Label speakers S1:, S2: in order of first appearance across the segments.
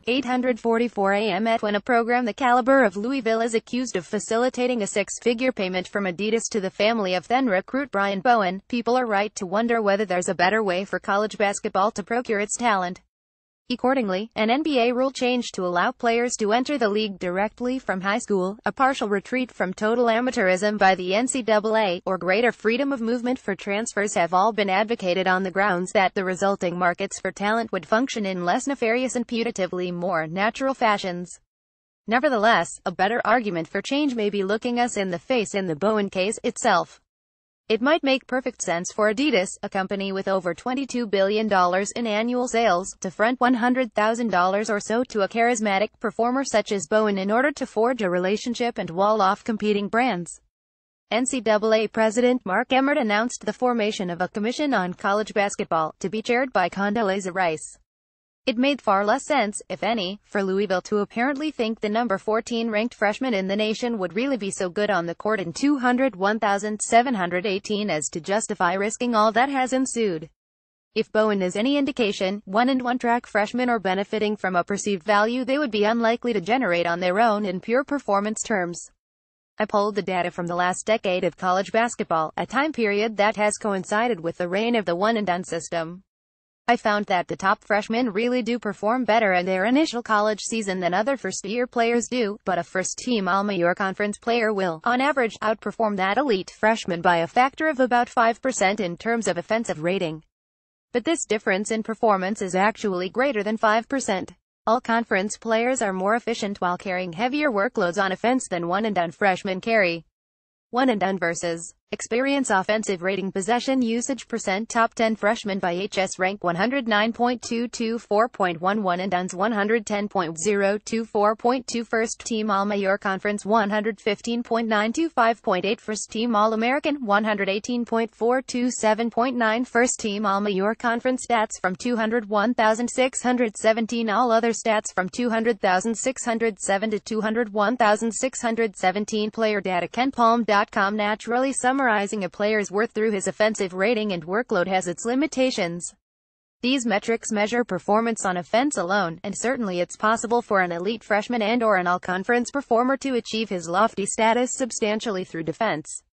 S1: 844 AM ETWhen, a program the caliber of Louisville, is accused of facilitating a six-figure payment from Adidas to the family of then recruit Brian Bowen. People are right to wonder whether there's a better way for college basketball to procure its talent. Accordingly, an NBA rule change to allow players to enter the league directly from high school, a partial retreat from total amateurism by the NCAA, or greater freedom of movement for transfers have all been advocated on the grounds that the resulting markets for talent would function in less nefarious and putatively more natural fashions. Nevertheless, a better argument for change may be looking us in the face in the Bowen case itself. It might make perfect sense for Adidas, a company with over $22 billion in annual sales, to front $100,000 or so to a charismatic performer such as Bowen in order to forge a relationship and wall off competing brands. NCAA President Mark Emmert announced the formation of a commission on college basketball, to be chaired by Condoleezza Rice. It made far less sense, if any, for Louisville to apparently think the number 14 ranked freshman in the nation would really be so good on the court in 201,718 as to justify risking all that has ensued. If Bowen is any indication, 1-and-1 track freshmen are benefiting from a perceived value they would be unlikely to generate on their own in pure performance terms. I pulled the data from the last decade of college basketball, a time period that has coincided with the reign of the one-and-done system. I found that the top freshmen really do perform better in their initial college season than other first-year players do, but a first-team All-Major conference player will, on average, outperform that elite freshman by a factor of about 5% in terms of offensive rating. But this difference in performance is actually greater than 5%. All-conference players are more efficient while carrying heavier workloads on offense than one-and-done freshmen carry. One-and-done versus experience offensive rating possession usage percent. Top 10 freshmen by HS rank 109.224.11 and Duns 110.024.2. First team All-Major Conference 115.925.8. First team All-American 118.427.9. First team All-Major Conference stats from 201,617. All other stats from 200,607 to 201,617. Player data. KenPalm.com. Naturally, summarizing a player's worth through his offensive rating and workload has its limitations. These metrics measure performance on offense alone, and certainly it's possible for an elite freshman and/or an all-conference performer to achieve his lofty status substantially through defense.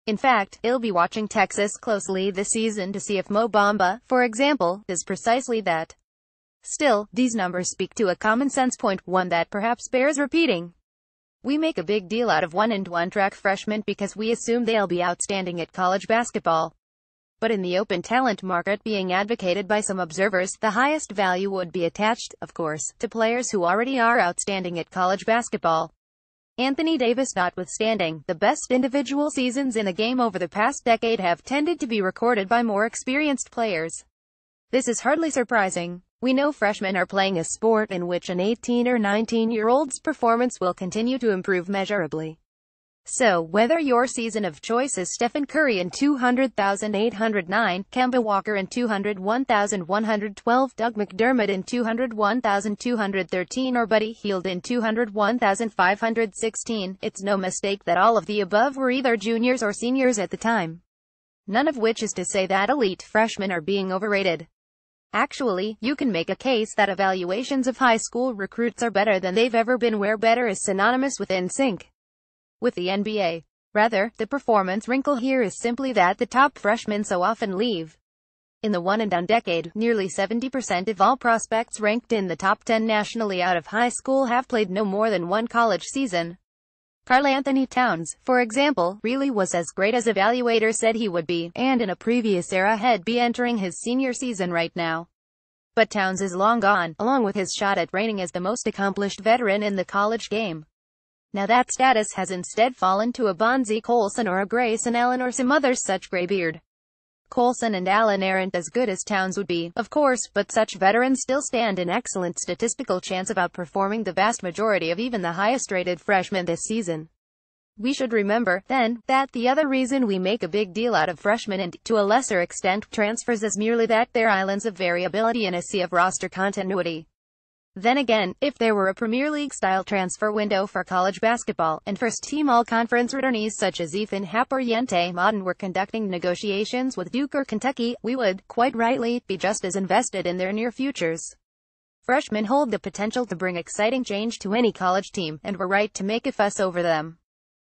S1: In fact, I'll be watching Texas closely this season to see if Mo Bamba, for example, does precisely that. Still, these numbers speak to a common-sense point, one that perhaps bears repeating. We make a big deal out of one-and-one track freshmen because we assume they'll be outstanding at college basketball. But in the open talent market being advocated by some observers, the highest value would be attached, of course, to players who already are outstanding at college basketball. Anthony Davis notwithstanding, the best individual seasons in the game over the past decade have tended to be recorded by more experienced players. This is hardly surprising. We know freshmen are playing a sport in which an 18 or 19-year-old's performance will continue to improve measurably. So, whether your season of choice is Stephen Curry in 200,809, Kemba Walker in 201,112, Doug McDermott in 201,213, or Buddy Hield in 201,516, it's no mistake that all of the above were either juniors or seniors at the time. None of which is to say that elite freshmen are being overrated. Actually, you can make a case that evaluations of high school recruits are better than they've ever been, where better is synonymous with in sync with the NBA. Rather, the performance wrinkle here is simply that the top freshmen so often leave. In the one-and-done decade, nearly 70% of all prospects ranked in the top 10 nationally out of high school have played no more than one college season. Karl-Anthony Towns, for example, really was as great as evaluators said he would be, and in a previous era had be entering his senior season right now. But Towns is long gone, along with his shot at reigning as the most accomplished veteran in the college game. Now that status has instead fallen to a Bonzie Colson or a Grayson Allen or some other such graybeard. Colson and Allen aren't as good as Towns would be, of course, but such veterans still stand an excellent statistical chance of outperforming the vast majority of even the highest-rated freshmen this season. We should remember, then, that the other reason we make a big deal out of freshmen and, to a lesser extent, transfers is merely that they're islands of variability in a sea of roster continuity. Then again, if there were a Premier League-style transfer window for college basketball, and first-team all-conference returnees such as Ethan Happ or Yente Modern were conducting negotiations with Duke or Kentucky, we would, quite rightly, be just as invested in their near futures. Freshmen hold the potential to bring exciting change to any college team, and we're right to make a fuss over them.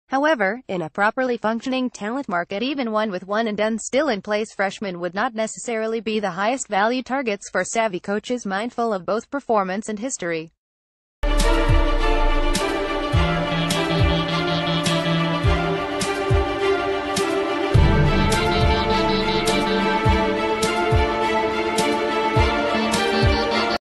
S1: However, in a properly functioning talent market, even one with one-and-done still in place, freshmen would not necessarily be the highest value targets for savvy coaches mindful of both performance and history.